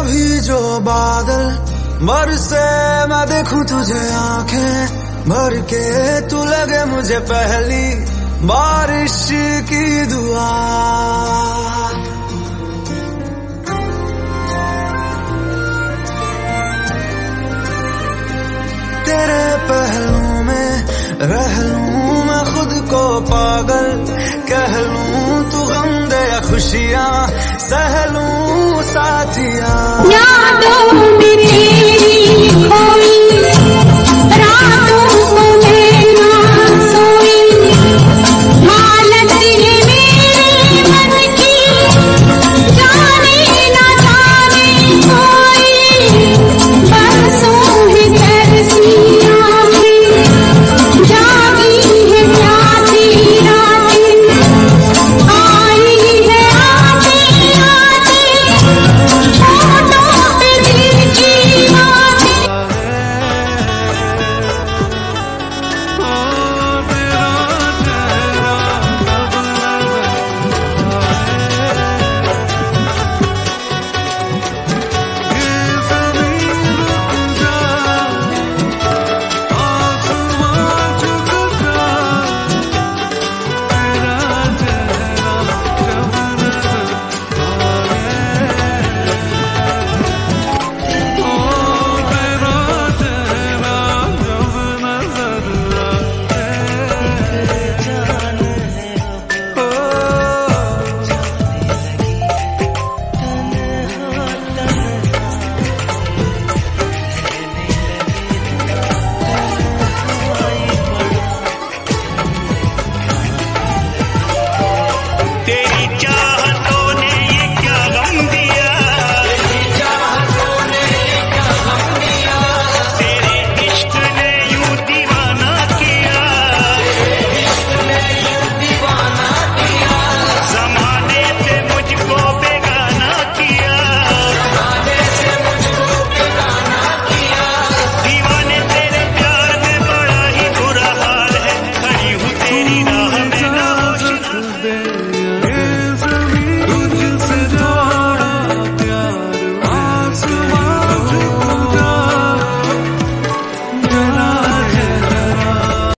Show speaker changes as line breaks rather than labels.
कभी जो बादल बरसे मैं देखूं तुझे आंखें भर के, तू लगे मुझे पहली बारिश की दुआ। तेरे पहलू में रह लूं मैं खुद को पागल, कह लूं तू गम दे या खुशियां सह लूं साथिया।